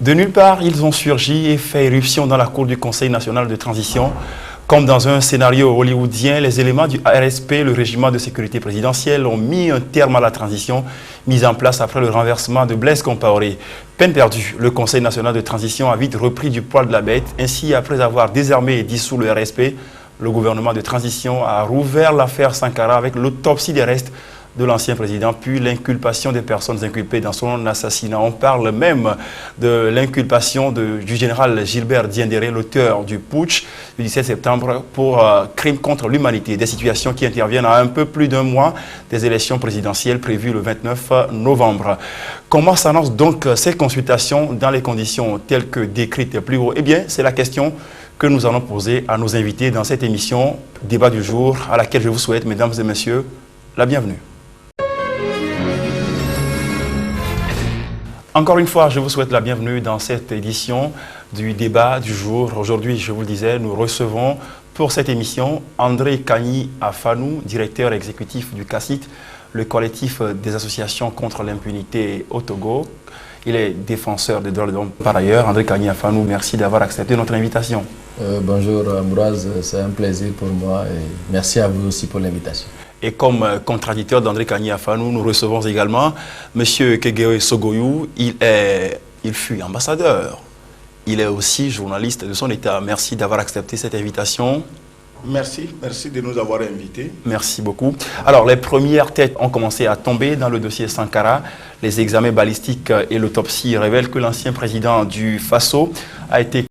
De nulle part, ils ont surgi et fait éruption dans la cour du Conseil national de transition. Comme dans un scénario hollywoodien, les éléments du RSP, le régiment de sécurité présidentielle, ont mis un terme à la transition mise en place après le renversement de Blaise Compaoré. Peine perdue, le Conseil national de transition a vite repris du poil de la bête. Ainsi, après avoir désarmé et dissous le RSP, le gouvernement de transition a rouvert l'affaire Sankara avec l'autopsie des restes de l'ancien président, puis l'inculpation des personnes inculpées dans son assassinat. On parle même de l'inculpation du général Gilbert Diendéré, l'auteur du putsch du 17 septembre pour crime contre l'humanité. Des situations qui interviennent à un peu plus d'un mois des élections présidentielles prévues le 29 novembre. Comment s'annoncent donc ces consultations dans les conditions telles que décrites plus haut? Eh bien, c'est la question que nous allons poser à nos invités dans cette émission Débat du jour, à laquelle je vous souhaite, mesdames et messieurs, la bienvenue. Encore une fois, je vous souhaite la bienvenue dans cette édition du débat du jour. Aujourd'hui, je vous le disais, nous recevons pour cette émission André Kani Afanou, directeur exécutif du CACIT, le collectif des associations contre l'impunité au Togo. Il est défenseur des droits de l'homme. Par ailleurs, André Kani Afanou, merci d'avoir accepté notre invitation. Bonjour Ambroise, c'est un plaisir pour moi et merci à vous aussi pour l'invitation. Et comme contradicteur d'André Kani Afanou, nous recevons également M. Kegeo Sogoyou. Il fut ambassadeur. Il est aussi journaliste de son État. Merci d'avoir accepté cette invitation. Merci de nous avoir invités. Merci beaucoup. Alors, les premières têtes ont commencé à tomber dans le dossier Sankara. Les examens balistiques et l'autopsie révèlent que l'ancien président du Faso a été